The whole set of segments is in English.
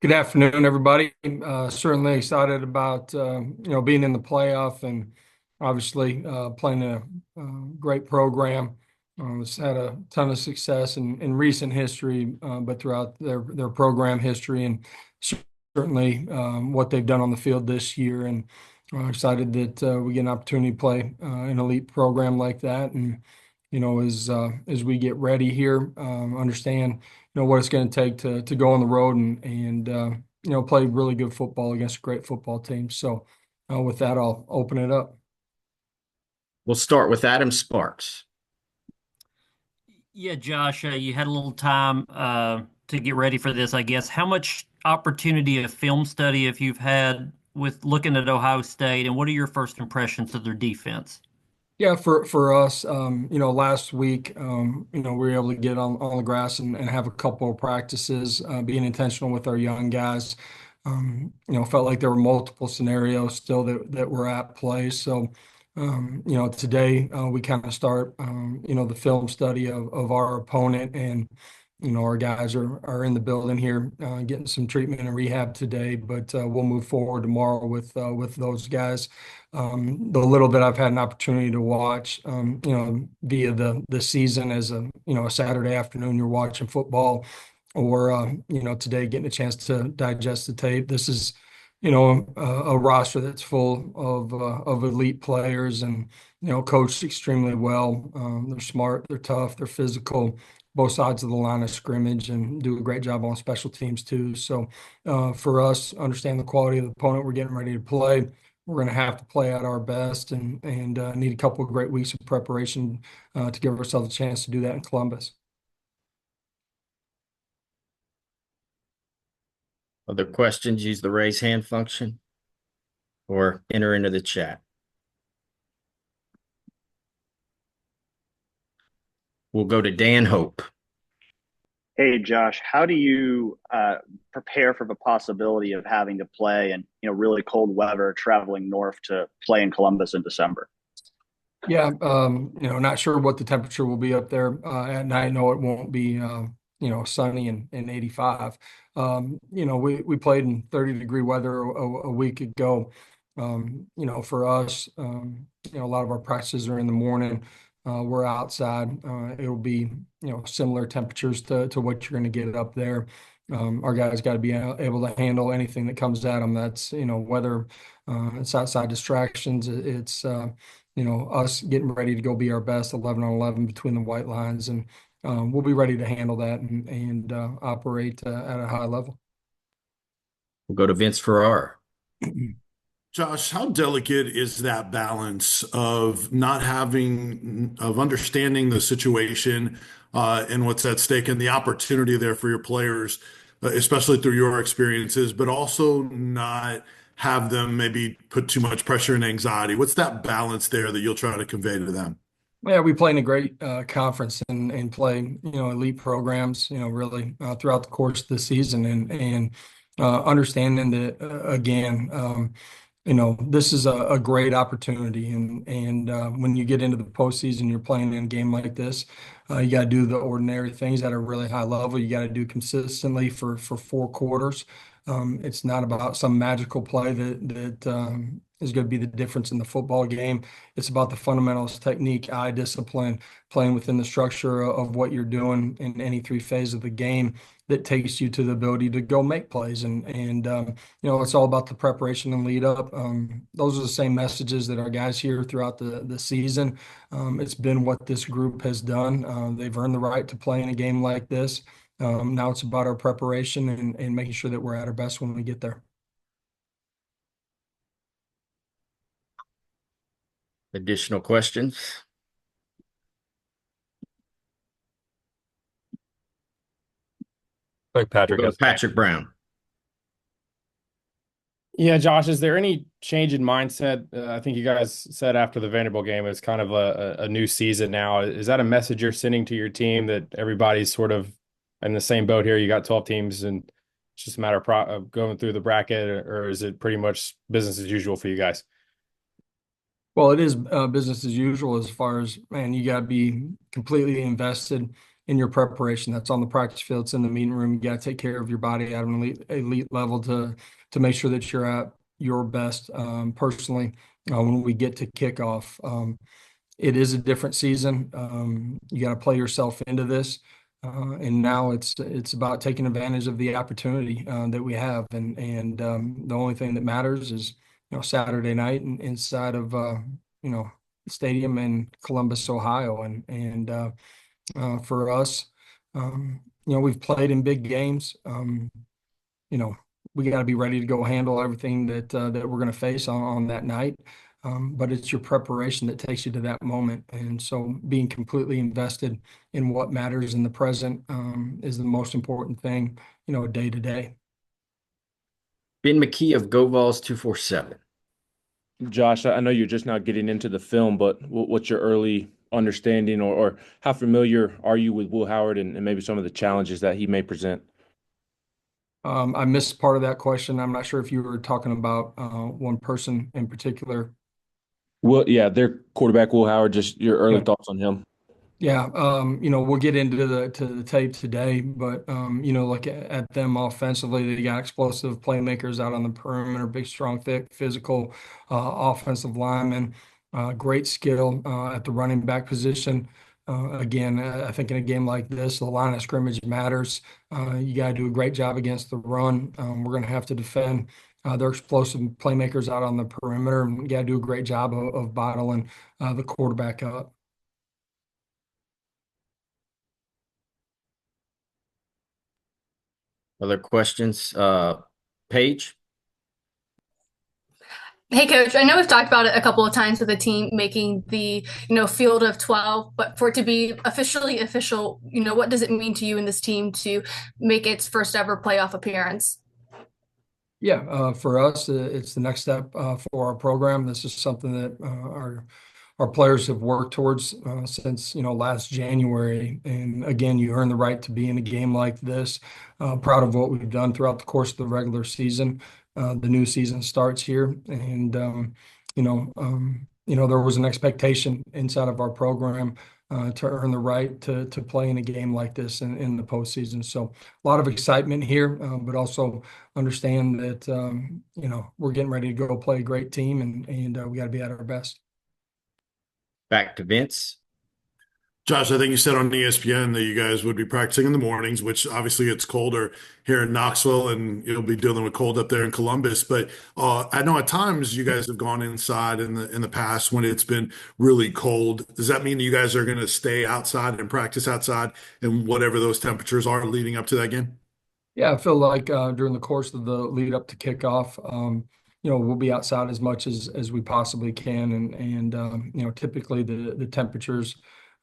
Good afternoon, everybody. Certainly excited about being in the playoff and obviously playing a great program. It's had a ton of success in recent history, but throughout their program history, and certainly what they've done on the field this year. And excited that we get an opportunity to play an elite program like that. And as we get ready here, understand what it's going to take to go on the road and play really good football against a great football team. So with that, I'll open it up. We'll start with Adam Sparks. Yeah, Josh, you had a little time to get ready for this, I guess. How much opportunity of film study have you had with looking at Ohio State, and what are your first impressions of their defense? Yeah, for us, last week, we were able to get on the grass and have a couple of practices, being intentional with our young guys. Felt like there were multiple scenarios still that were at play. So, today we kind of start, the film study of our opponent, and our guys are in the building here, getting some treatment and rehab today, but we'll move forward tomorrow with those guys. The little bit I've had an opportunity to watch, via the season as a Saturday afternoon, you're watching football, or today getting a chance to digest the tape. This is a roster that's full of elite players, and coached extremely well. They're smart, they're tough, they're physical, both sides of the line of scrimmage, and do a great job on special teams too. So for us, understand the quality of the opponent we're getting ready to play. We're going to have to play at our best, and need a couple of great weeks of preparation to give ourselves a chance to do that in Columbus. Other questions, use the raise hand function or enter into the chat. We'll go to Dan Hope. Hey, Josh, how do you prepare for the possibility of having to play in really cold weather, traveling north to play in Columbus in December? Yeah, not sure what the temperature will be up there at night. No, it won't be sunny and 85. We played in 30-degree weather a week ago. For us, a lot of our practices are in the morning. We're outside. It'll be similar temperatures to what you're going to get up there. Our guys got to be able to handle anything that comes at them. That's whether it's outside distractions. It's us getting ready to go be our best 11 on 11 between the white lines, and we'll be ready to handle that and operate at a high level. We'll go to Vince Ferrara. Josh, how delicate is that balance of not having, of understanding the situation and what's at stake and the opportunity there for your players, especially through your experiences, but also not have them maybe put too much pressure and anxiety? What's that balance there that you'll try to convey to them? Yeah, we play in a great conference and play, elite programs, really throughout the course of the season, and understanding that again, this is a great opportunity, and when you get into the postseason, you're playing in a game like this. You got to do the ordinary things at a really high level. You got to do consistently for 4 quarters. It's not about some magical play that is going to be the difference in the football game. It's about the fundamentals, technique, eye discipline, playing within the structure of what you're doing in any 3 phases of the game that takes you to the ability to go make plays. And it's all about the preparation and lead up. Those are the same messages that our guys hear throughout the season. It's been what this group has done. They've earned the right to play in a game like this. Now it's about our preparation and making sure that we're at our best when we get there. Additional questions? Like Patrick We'll go has. to Patrick Brown. Yeah, Josh, is there any change in mindset? I think you guys said after the Vanderbilt game, it's kind of a new season now. Is that a message you're sending to your team that everybody's sort of in the same boat here? You got 12 teams and it's just a matter of going through the bracket, or is it pretty much business as usual for you guys? Well, it is business as usual as far as, man, you got to be completely invested in your preparation. That's on the practice field. It's in the meeting room. You got to take care of your body at an elite level to make sure that you're at your best personally when we get to kickoff. It is a different season. You got to play yourself into this. And now it's about taking advantage of the opportunity that we have, and the only thing that matters is Saturday night inside of stadium in Columbus, Ohio, and for us, we've played in big games. You know, we got to be ready to go handle everything that we're going to face on that night. But it's your preparation that takes you to that moment. And so being completely invested in what matters in the present is the most important thing, day to day. Ben McKee of Go Vols 247. Josh, I know you're just now getting into the film, but what's your early understanding or how familiar are you with Will Howard and maybe some of the challenges that he may present? I missed part of that question. I'm not sure if you were talking about one person in particular. Well, yeah, their quarterback, Will Howard, just your early Yeah. thoughts on him. Yeah, we'll get into the tape today, but look at them offensively. They got explosive playmakers out on the perimeter, big, strong, thick, physical offensive linemen, great skill at the running back position. Again, I think in a game like this, the line of scrimmage matters. You got to do a great job against the run. We're going to have to defend their explosive playmakers out on the perimeter, and you got to do a great job of bottling the quarterback up. Other questions? Paige? Hey, Coach, I know we've talked about it a couple of times with the team making the, field of 12, but for it to be officially official, what does it mean to you and this team to make its first ever playoff appearance? Yeah, for us, it's the next step for our program. This is something that our players have worked towards since last January. And again, you earn the right to be in a game like this. Proud of what we've done throughout the course of the regular season. The new season starts here, and there was an expectation inside of our program to earn the right to play in a game like this in the postseason. So a lot of excitement here, but also understand that we're getting ready to go play a great team, and we got to be at our best. Back to Vince. Josh, I think you said on ESPN that you guys would be practicing in the mornings, which obviously it's colder here in Knoxville, and you'll be dealing with cold up there in Columbus. But I know at times you guys have gone inside in the past when it's been really cold. Does that mean that you guys are going to stay outside and practice outside and whatever those temperatures are leading up to that game? Yeah, I feel like during the course of the lead up to kickoff, we'll be outside as much as we possibly can, and typically the temperatures,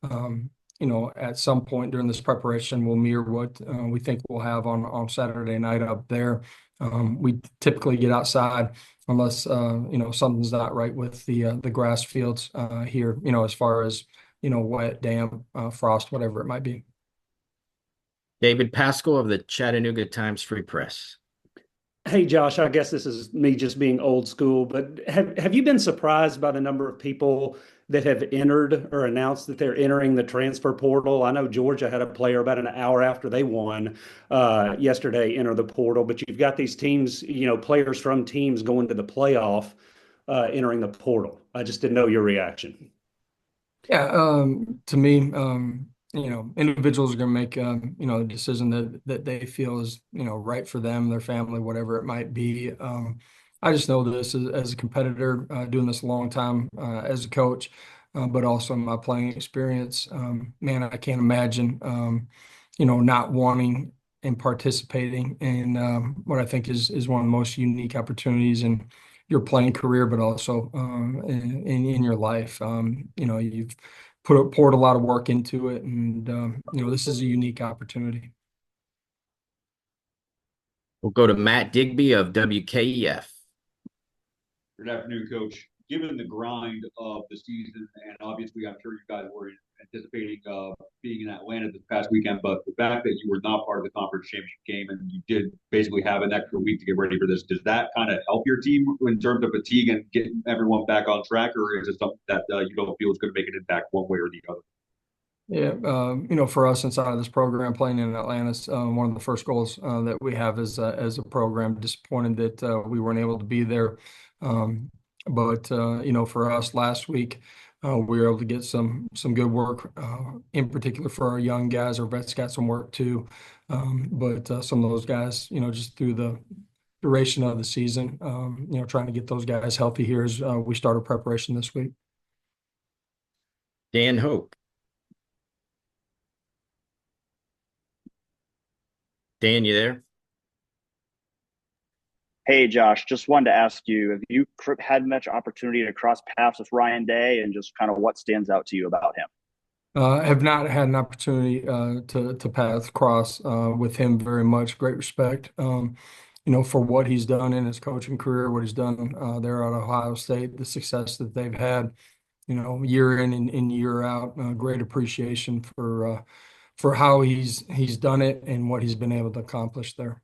at some point during this preparation will mirror what we think we'll have on Saturday night up there. We typically get outside unless something's not right with the grass fields here, as far as wet, damp, frost, whatever it might be. David Pascal of the Chattanooga Times Free Press. Hey, Josh, I guess this is me just being old school, but have you been surprised by the number of people that have entered or announced that they're entering the transfer portal? I know Georgia had a player about an hour after they won yesterday enter the portal, but you've got these teams, players from teams going to the playoff entering the portal. I just didn't know your reaction. Yeah, to me, individuals are going to make, a decision that they feel is, right for them, their family, whatever it might be. I just know this as a competitor, doing this a long time as a coach, but also in my playing experience. Man, I can't imagine, not wanting and participating in what I think is one of the most unique opportunities in your playing career, but also in your life. You've poured a lot of work into it, and this is a unique opportunity. We'll go to Matt Digby of WKEF. Good afternoon, Coach. Given the grind of the season, and obviously I'm sure you guys were anticipating being in Atlanta this past weekend, but the fact that you were not part of the conference championship game and you did basically have an extra week to get ready for this, does that kind of help your team in terms of fatigue and getting everyone back on track, or is it something that you don't feel is going to make an impact one way or the other? Yeah, for us inside of this program, playing in Atlanta, is one of the first goals that we have as a program. Disappointed that we weren't able to be there, but for us last week, we were able to get some good work, in particular for our young guys. Our vets got some work too, but some of those guys, just through the duration of the season, trying to get those guys healthy here as we started preparation this week. Dan Hope. Dan, you there? Hey, Josh, just wanted to ask you, have you had much opportunity to cross paths with Ryan Day, and just kind of what stands out to you about him? I have not had an opportunity to path cross with him very much. Great respect, for what he's done in his coaching career, what he's done there at Ohio State, the success that they've had, year in and year out. Great appreciation for how he's done it and what he's been able to accomplish there.